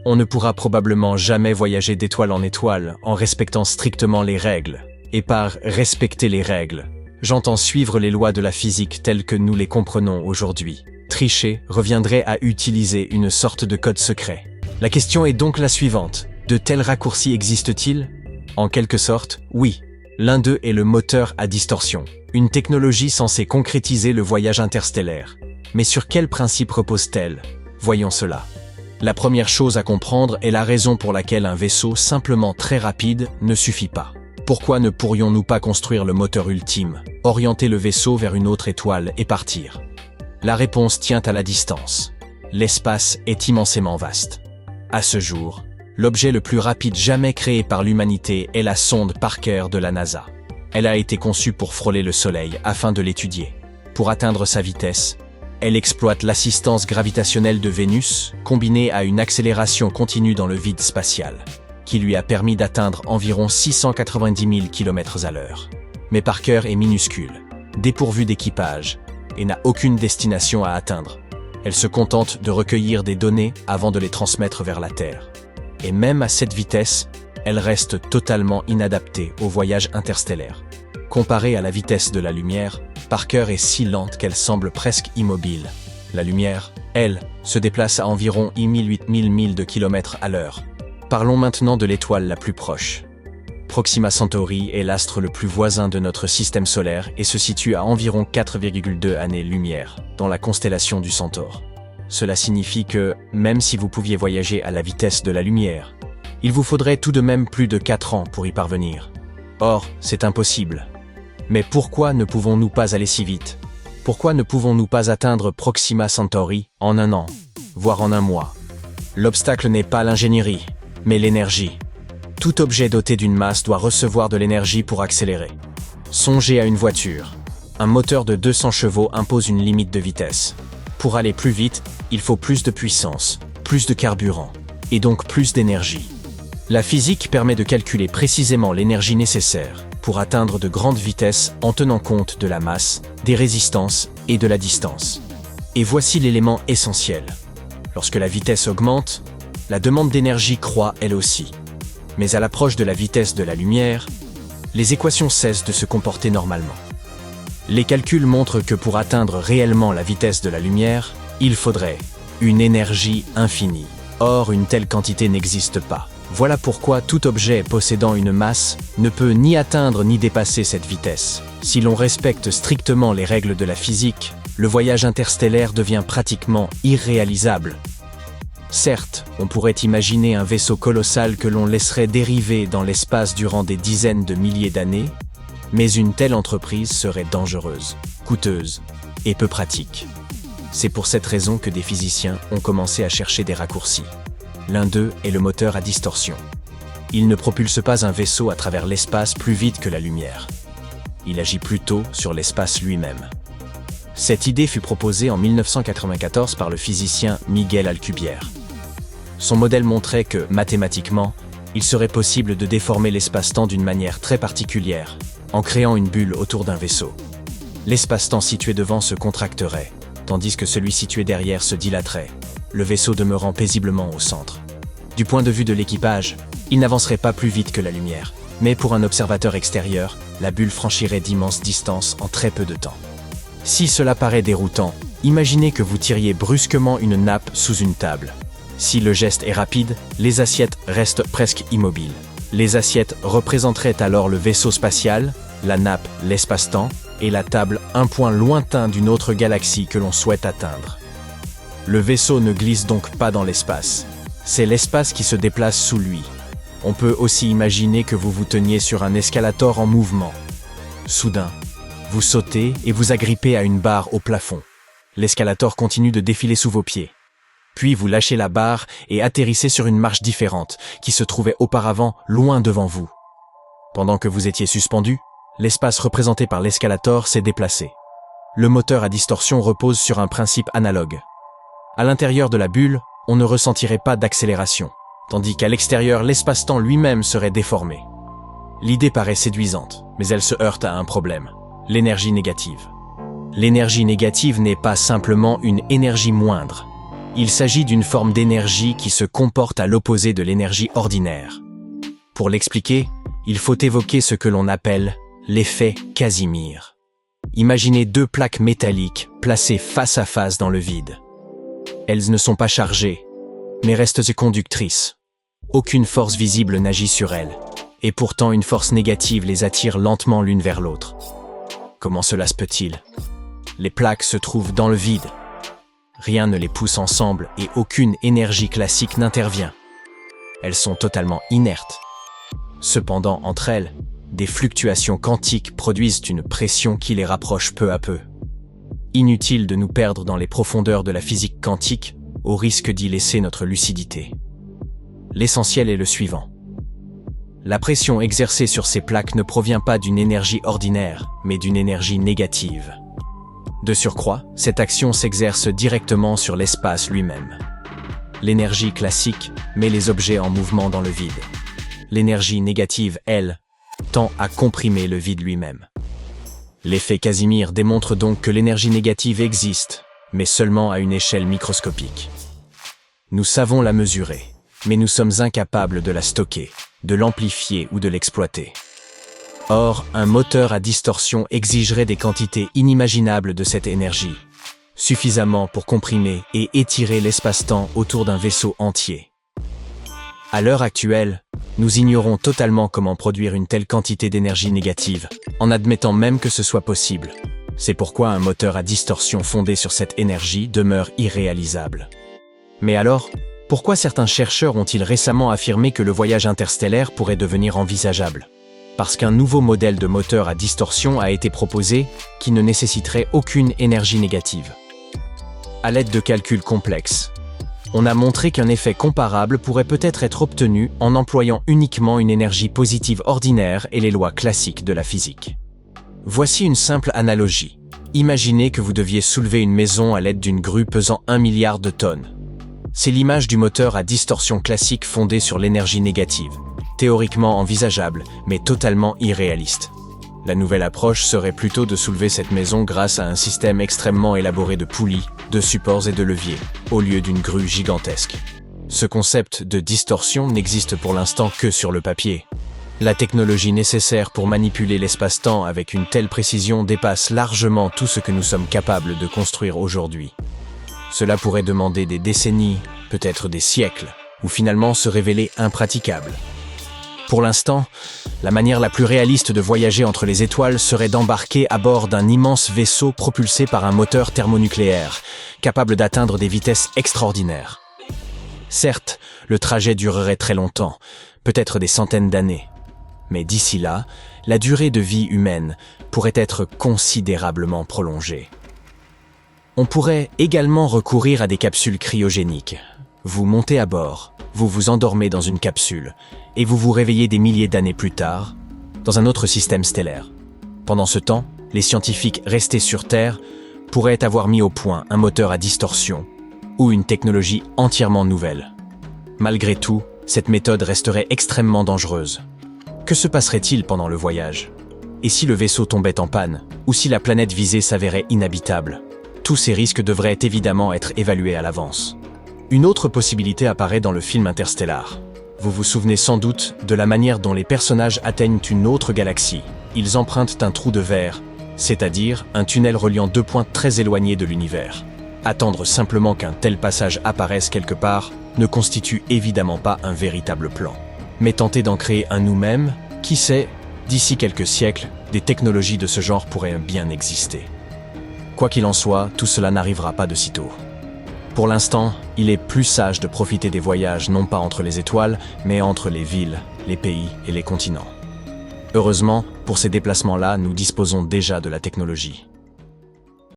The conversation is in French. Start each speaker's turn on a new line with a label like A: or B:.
A: On ne pourra probablement jamais voyager d'étoile en étoile en respectant strictement les règles. Et par respecter les règles, j'entends suivre les lois de la physique telles que nous les comprenons aujourd'hui. Tricher reviendrait à utiliser une sorte de code secret. La question est donc la suivante. De tels raccourcis existent-ils? En quelque sorte, oui. L'un d'eux est le moteur à distorsion, une technologie censée concrétiser le voyage interstellaire. Mais sur quel principe repose-t-elle? Voyons cela. La première chose à comprendre est la raison pour laquelle un vaisseau simplement très rapide ne suffit pas. Pourquoi ne pourrions-nous pas construire le moteur ultime, orienter le vaisseau vers une autre étoile et partir? La réponse tient à la distance. L'espace est immensément vaste. À ce jour, l'objet le plus rapide jamais créé par l'humanité est la sonde Parker de la NASA. Elle a été conçue pour frôler le Soleil afin de l'étudier. Pour atteindre sa vitesse, elle exploite l'assistance gravitationnelle de Vénus, combinée à une accélération continue dans le vide spatial, qui lui a permis d'atteindre environ 690 000 km/h. Mais Parker est minuscule, dépourvue d'équipage, et n'a aucune destination à atteindre. Elle se contente de recueillir des données avant de les transmettre vers la Terre. Et même à cette vitesse, elle reste totalement inadaptée au voyage interstellaire. Comparée à la vitesse de la lumière, Parker est si lente qu'elle semble presque immobile. La lumière, elle, se déplace à environ 8000 milles de kilomètres à l'heure. Parlons maintenant de l'étoile la plus proche. Proxima Centauri est l'astre le plus voisin de notre système solaire et se situe à environ 4,2 années-lumière dans la constellation du Centaure. Cela signifie que, même si vous pouviez voyager à la vitesse de la lumière, il vous faudrait tout de même plus de 4 ans pour y parvenir. Or, c'est impossible. Mais pourquoi ne pouvons-nous pas aller si vite? Pourquoi ne pouvons-nous pas atteindre Proxima Centauri en 1 an, voire en 1 mois? L'obstacle n'est pas l'ingénierie, mais l'énergie. Tout objet doté d'une masse doit recevoir de l'énergie pour accélérer. Songez à une voiture. Un moteur de 200 chevaux impose une limite de vitesse. Pour aller plus vite, il faut plus de puissance, plus de carburant, et donc plus d'énergie. La physique permet de calculer précisément l'énergie nécessaire pour atteindre de grandes vitesses en tenant compte de la masse, des résistances et de la distance. Et voici l'élément essentiel. Lorsque la vitesse augmente, la demande d'énergie croît elle aussi. Mais à l'approche de la vitesse de la lumière, les équations cessent de se comporter normalement. Les calculs montrent que pour atteindre réellement la vitesse de la lumière, il faudrait une énergie infinie. Or, une telle quantité n'existe pas. Voilà pourquoi tout objet possédant une masse ne peut ni atteindre ni dépasser cette vitesse. Si l'on respecte strictement les règles de la physique, le voyage interstellaire devient pratiquement irréalisable. Certes, on pourrait imaginer un vaisseau colossal que l'on laisserait dériver dans l'espace durant des dizaines de milliers d'années, mais une telle entreprise serait dangereuse, coûteuse et peu pratique. C'est pour cette raison que des physiciens ont commencé à chercher des raccourcis. L'un d'eux est le moteur à distorsion. Il ne propulse pas un vaisseau à travers l'espace plus vite que la lumière. Il agit plutôt sur l'espace lui-même. Cette idée fut proposée en 1994 par le physicien Miguel Alcubierre. Son modèle montrait que, mathématiquement, il serait possible de déformer l'espace-temps d'une manière très particulière, en créant une bulle autour d'un vaisseau. L'espace-temps situé devant se contracterait, tandis que celui situé derrière se dilaterait, le vaisseau demeurant paisiblement au centre. Du point de vue de l'équipage, il n'avancerait pas plus vite que la lumière, mais pour un observateur extérieur, la bulle franchirait d'immenses distances en très peu de temps. Si cela paraît déroutant, imaginez que vous tiriez brusquement une nappe sous une table. Si le geste est rapide, les assiettes restent presque immobiles. Les assiettes représenteraient alors le vaisseau spatial, la nappe l'espace-temps, et la table un point lointain d'une autre galaxie que l'on souhaite atteindre. Le vaisseau ne glisse donc pas dans l'espace. C'est l'espace qui se déplace sous lui. On peut aussi imaginer que vous vous teniez sur un escalator en mouvement. Soudain, vous sautez et vous agrippez à une barre au plafond. L'escalator continue de défiler sous vos pieds. Puis vous lâchez la barre et atterrissez sur une marche différente, qui se trouvait auparavant loin devant vous. Pendant que vous étiez suspendu, l'espace représenté par l'escalator s'est déplacé. Le moteur à distorsion repose sur un principe analogue. À l'intérieur de la bulle, on ne ressentirait pas d'accélération, tandis qu'à l'extérieur, l'espace-temps lui-même serait déformé. L'idée paraît séduisante, mais elle se heurte à un problème, l'énergie négative. L'énergie négative n'est pas simplement une énergie moindre. Il s'agit d'une forme d'énergie qui se comporte à l'opposé de l'énergie ordinaire. Pour l'expliquer, il faut évoquer ce que l'on appelle l'effet Casimir. Imaginez deux plaques métalliques placées face à face dans le vide. Elles ne sont pas chargées, mais restent conductrices. Aucune force visible n'agit sur elles, et pourtant une force négative les attire lentement l'une vers l'autre. Comment cela se peut-il? Les plaques se trouvent dans le vide. Rien ne les pousse ensemble et aucune énergie classique n'intervient. Elles sont totalement inertes. Cependant, entre elles, des fluctuations quantiques produisent une pression qui les rapproche peu à peu. Inutile de nous perdre dans les profondeurs de la physique quantique, au risque d'y laisser notre lucidité. L'essentiel est le suivant. La pression exercée sur ces plaques ne provient pas d'une énergie ordinaire, mais d'une énergie négative. De surcroît, cette action s'exerce directement sur l'espace lui-même. L'énergie classique met les objets en mouvement dans le vide. L'énergie négative, elle, tend à comprimer le vide lui-même. L'effet Casimir démontre donc que l'énergie négative existe, mais seulement à une échelle microscopique. Nous savons la mesurer, mais nous sommes incapables de la stocker, de l'amplifier ou de l'exploiter. Or, un moteur à distorsion exigerait des quantités inimaginables de cette énergie, suffisamment pour comprimer et étirer l'espace-temps autour d'un vaisseau entier. À l'heure actuelle, nous ignorons totalement comment produire une telle quantité d'énergie négative, en admettant même que ce soit possible. C'est pourquoi un moteur à distorsion fondé sur cette énergie demeure irréalisable. Mais alors, pourquoi certains chercheurs ont-ils récemment affirmé que le voyage interstellaire pourrait devenir envisageable? Parce qu'un nouveau modèle de moteur à distorsion a été proposé qui ne nécessiterait aucune énergie négative. À l'aide de calculs complexes, on a montré qu'un effet comparable pourrait peut-être être obtenu en employant uniquement une énergie positive ordinaire et les lois classiques de la physique. Voici une simple analogie. Imaginez que vous deviez soulever une maison à l'aide d'une grue pesant 1 milliard de tonnes. C'est l'image du moteur à distorsion classique fondé sur l'énergie négative, théoriquement envisageable, mais totalement irréaliste. La nouvelle approche serait plutôt de soulever cette maison grâce à un système extrêmement élaboré de poulies, de supports et de leviers, au lieu d'une grue gigantesque. Ce concept de distorsion n'existe pour l'instant que sur le papier. La technologie nécessaire pour manipuler l'espace-temps avec une telle précision dépasse largement tout ce que nous sommes capables de construire aujourd'hui. Cela pourrait demander des décennies, peut-être des siècles, ou finalement se révéler impraticable. Pour l'instant, la manière la plus réaliste de voyager entre les étoiles serait d'embarquer à bord d'un immense vaisseau propulsé par un moteur thermonucléaire, capable d'atteindre des vitesses extraordinaires. Certes, le trajet durerait très longtemps, peut-être des centaines d'années. Mais d'ici là, la durée de vie humaine pourrait être considérablement prolongée. On pourrait également recourir à des capsules cryogéniques. Vous montez à bord, vous vous endormez dans une capsule, et vous vous réveillez des milliers d'années plus tard, dans un autre système stellaire. Pendant ce temps, les scientifiques restés sur Terre pourraient avoir mis au point un moteur à distorsion, ou une technologie entièrement nouvelle. Malgré tout, cette méthode resterait extrêmement dangereuse. Que se passerait-il pendant le voyage? Et si le vaisseau tombait en panne, ou si la planète visée s'avérait inhabitable? Tous ces risques devraient évidemment être évalués à l'avance. Une autre possibilité apparaît dans le film Interstellar. Vous vous souvenez sans doute de la manière dont les personnages atteignent une autre galaxie. Ils empruntent un trou de verre, c'est-à-dire un tunnel reliant deux points très éloignés de l'univers. Attendre simplement qu'un tel passage apparaisse quelque part ne constitue évidemment pas un véritable plan. Mais tenter d'en créer un nous-mêmes, qui sait, d'ici quelques siècles, des technologies de ce genre pourraient bien exister. Quoi qu'il en soit, tout cela n'arrivera pas de sitôt. Pour l'instant, il est plus sage de profiter des voyages non pas entre les étoiles, mais entre les villes, les pays et les continents. Heureusement, pour ces déplacements-là, nous disposons déjà de la technologie.